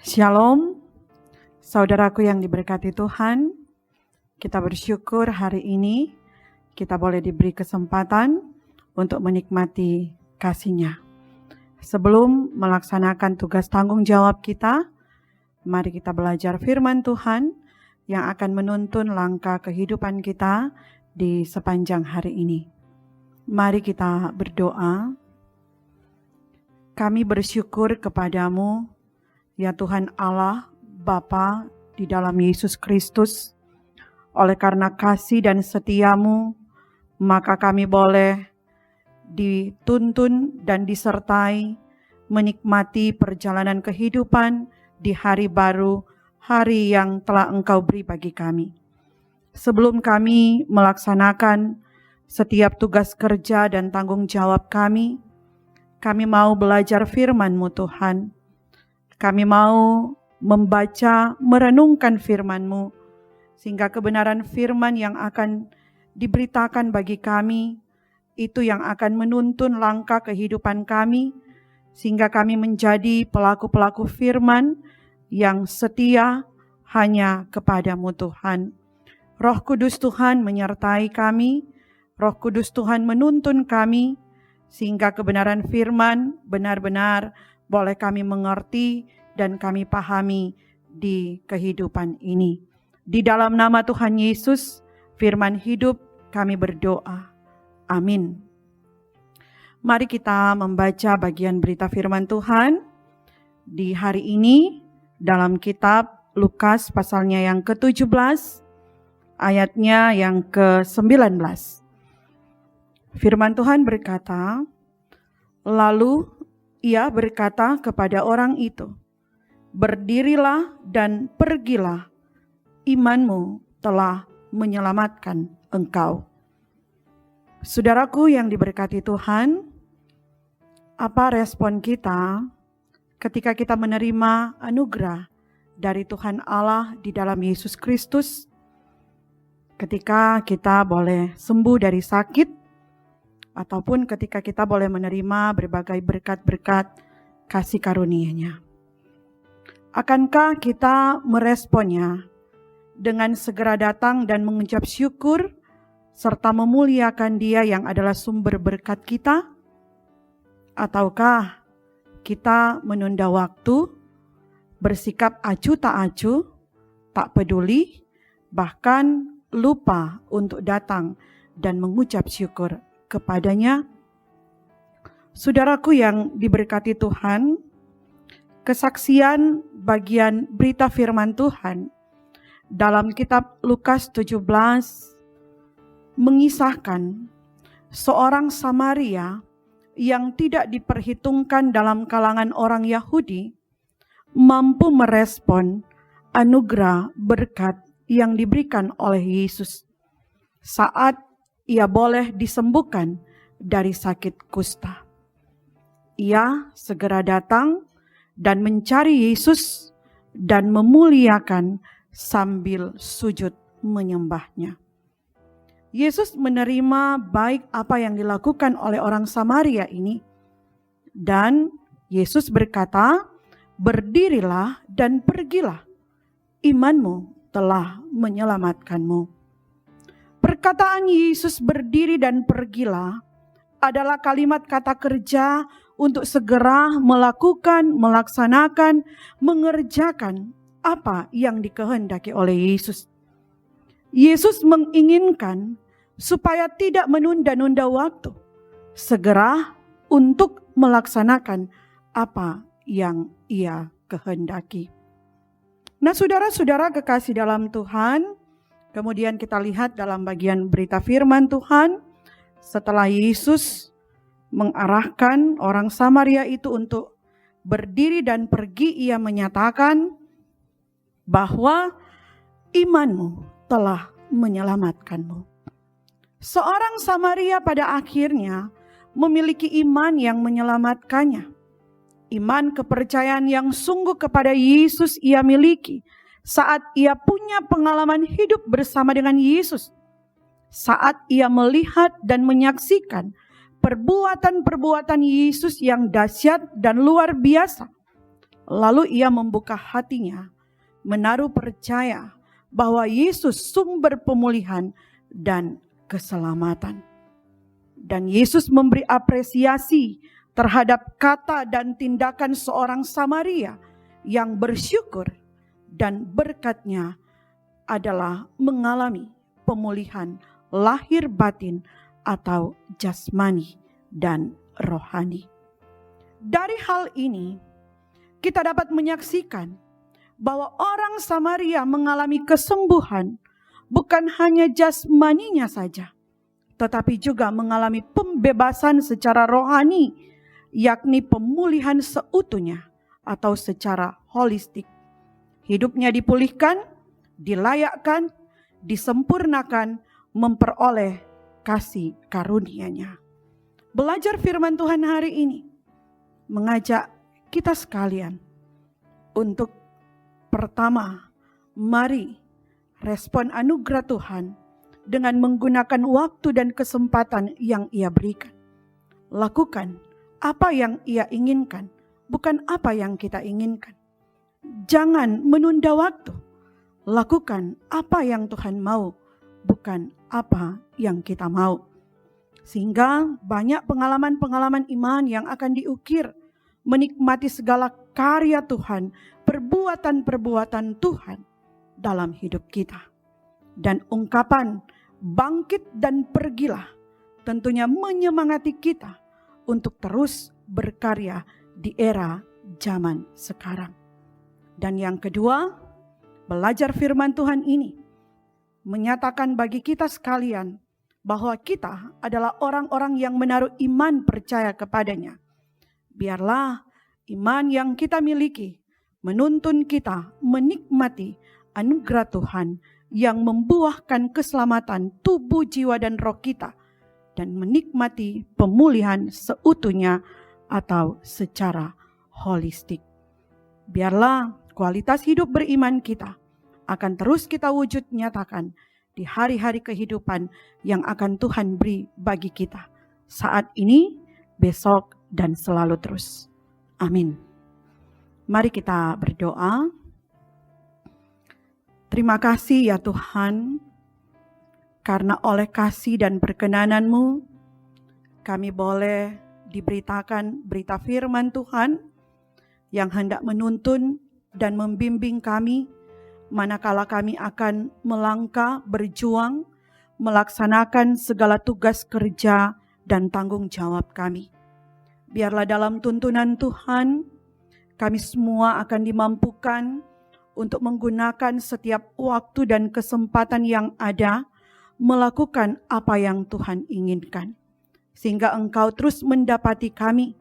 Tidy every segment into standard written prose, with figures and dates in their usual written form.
Shalom, saudaraku yang diberkati Tuhan. Kita bersyukur hari ini kita boleh diberi kesempatan untuk menikmati kasih-Nya. Sebelum melaksanakan tugas tanggung jawab kita, mari kita belajar firman Tuhan yang akan menuntun langkah kehidupan kita di sepanjang hari ini. Mari kita berdoa. Kami bersyukur kepadamu, ya Tuhan Allah, Bapa di dalam Yesus Kristus. Oleh karena kasih dan setia-Mu, maka kami boleh dituntun dan disertai menikmati perjalanan kehidupan di hari baru, hari yang telah Engkau beri bagi kami. Sebelum kami melaksanakan setiap tugas kerja dan tanggung jawab kami mau belajar firman-Mu Tuhan. Kami mau membaca, merenungkan firman-Mu, sehingga kebenaran firman yang akan diberitakan bagi kami, itu yang akan menuntun langkah kehidupan kami, sehingga kami menjadi pelaku-pelaku firman yang setia hanya kepada-Mu Tuhan. Roh Kudus Tuhan menyertai kami, Roh Kudus Tuhan menuntun kami, sehingga kebenaran firman benar-benar boleh kami mengerti dan kami pahami di kehidupan ini. Di dalam nama Tuhan Yesus, firman hidup kami berdoa. Amin. Mari kita membaca bagian berita firman Tuhan di hari ini dalam kitab Lukas pasalnya yang ke-17, ayatnya yang ke-19. Firman Tuhan berkata, lalu ia berkata kepada orang itu, berdirilah dan pergilah, imanmu telah menyelamatkan engkau. Saudaraku yang diberkati Tuhan, apa respon kita ketika kita menerima anugerah dari Tuhan Allah di dalam Yesus Kristus? Ketika kita boleh sembuh dari sakit, ataupun ketika kita boleh menerima berbagai berkat-berkat kasih karunia-Nya. Akankah kita meresponnya dengan segera datang dan mengucap syukur serta memuliakan Dia yang adalah sumber berkat kita? Ataukah kita menunda waktu, bersikap acuh tak acuh, tak peduli, bahkan lupa untuk datang dan mengucap syukur kepadanya? Saudaraku yang diberkati Tuhan, kesaksian bagian berita firman Tuhan dalam kitab Lukas 17 mengisahkan seorang Samaria yang tidak diperhitungkan dalam kalangan orang Yahudi mampu merespon anugerah berkat yang diberikan oleh Yesus saat ia boleh disembuhkan dari sakit kusta. Ia segera datang dan mencari Yesus dan memuliakan sambil sujud menyembahnya. Yesus menerima baik apa yang dilakukan oleh orang Samaria ini. Dan Yesus berkata, berdirilah dan pergilah, imanmu telah menyelamatkanmu. Perkataan Yesus berdiri dan pergilah adalah kalimat kata kerja untuk segera melakukan, melaksanakan, mengerjakan apa yang dikehendaki oleh Yesus. Yesus menginginkan supaya tidak menunda-nunda waktu, segera untuk melaksanakan apa yang Ia kehendaki. Nah, saudara-saudara kekasih dalam Tuhan, kemudian kita lihat dalam bagian berita firman Tuhan, setelah Yesus mengarahkan orang Samaria itu untuk berdiri dan pergi, Ia menyatakan bahwa imanmu telah menyelamatkanmu. Seorang Samaria pada akhirnya memiliki iman yang menyelamatkannya. Iman kepercayaan yang sungguh kepada Yesus ia miliki saat ia punya pengalaman hidup bersama dengan Yesus. Saat ia melihat dan menyaksikan perbuatan-perbuatan Yesus yang dahsyat dan luar biasa. Lalu ia membuka hatinya, menaruh percaya bahwa Yesus sumber pemulihan dan keselamatan. Dan Yesus memberi apresiasi terhadap kata dan tindakan seorang Samaria yang bersyukur, dan berkatnya adalah mengalami pemulihan lahir batin atau jasmani dan rohani. Dari hal ini kita dapat menyaksikan bahwa orang Samaria mengalami kesembuhan bukan hanya jasmaninya saja, tetapi juga mengalami pembebasan secara rohani, yakni pemulihan seutuhnya atau secara holistik. Hidupnya dipulihkan, dilayakkan, disempurnakan, memperoleh kasih karunia-Nya. Belajar firman Tuhan hari ini mengajak kita sekalian untuk pertama, mari respon anugerah Tuhan dengan menggunakan waktu dan kesempatan yang Ia berikan. Lakukan apa yang Ia inginkan, bukan apa yang kita inginkan. Jangan menunda waktu. Lakukan apa yang Tuhan mau, bukan apa yang kita mau. Sehingga banyak pengalaman-pengalaman iman yang akan diukir, menikmati segala karya Tuhan, perbuatan-perbuatan Tuhan dalam hidup kita. Dan ungkapan bangkit dan pergilah tentunya menyemangati kita untuk terus berkarya di era zaman sekarang. Dan yang kedua, belajar firman Tuhan ini menyatakan bagi kita sekalian bahwa kita adalah orang-orang yang menaruh iman percaya kepadanya. Biarlah iman yang kita miliki menuntun kita menikmati anugerah Tuhan yang membuahkan keselamatan tubuh, jiwa, dan roh kita, dan menikmati pemulihan seutuhnya atau secara holistik. Biarlah kualitas hidup beriman kita akan terus kita wujud nyatakan di hari-hari kehidupan yang akan Tuhan beri bagi kita. Saat ini, besok, dan selalu terus. Amin. Mari kita berdoa. Terima kasih ya Tuhan, karena oleh kasih dan perkenanan-Mu, kami boleh diberitakan berita firman Tuhan yang hendak menuntun dan membimbing kami manakala kami akan melangkah, berjuang, melaksanakan segala tugas kerja dan tanggung jawab kami. Biarlah dalam tuntunan Tuhan, kami semua akan dimampukan untuk menggunakan setiap waktu dan kesempatan yang ada, melakukan apa yang Tuhan inginkan. Sehingga Engkau terus mendapati kami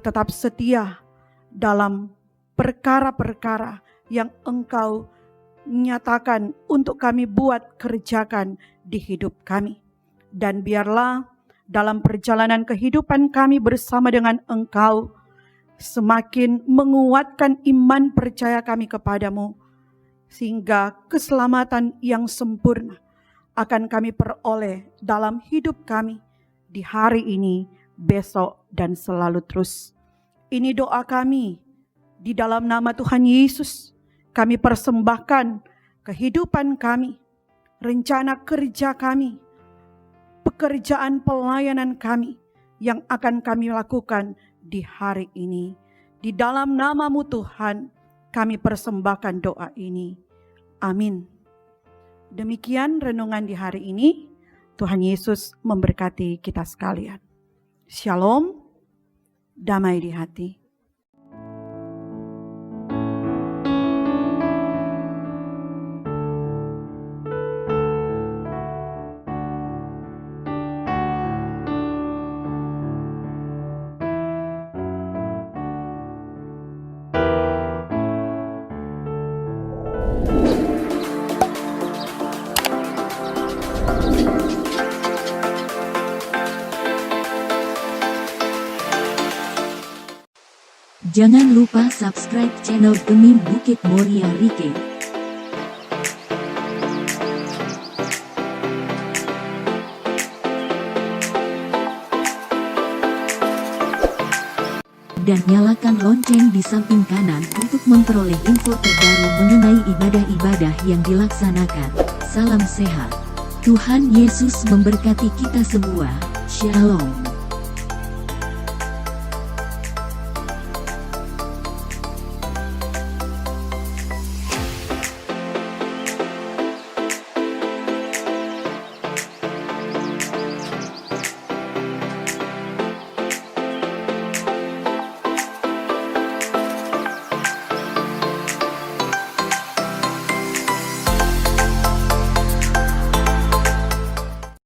tetap setia dalam perkara-perkara yang Engkau nyatakan untuk kami buat kerjakan di hidup kami. Dan biarlah dalam perjalanan kehidupan kami bersama dengan Engkau, semakin menguatkan iman percaya kami kepadamu, sehingga keselamatan yang sempurna akan kami peroleh dalam hidup kami di hari ini, besok, dan selalu terus. Ini doa kami di dalam nama Tuhan Yesus. Kami persembahkan kehidupan kami, rencana kerja kami, pekerjaan pelayanan kami yang akan kami lakukan di hari ini. Di dalam nama-Mu Tuhan, kami persembahkan doa ini. Amin. Demikian renungan di hari ini. Tuhan Yesus memberkati kita sekalian. Shalom, damai di hati. Jangan lupa subscribe channel Demi Bukit Moria Rike. dan nyalakan lonceng di samping kanan untuk memperoleh info terbaru mengenai ibadah-ibadah yang dilaksanakan. Salam sehat. Tuhan Yesus memberkati kita semua. Shalom.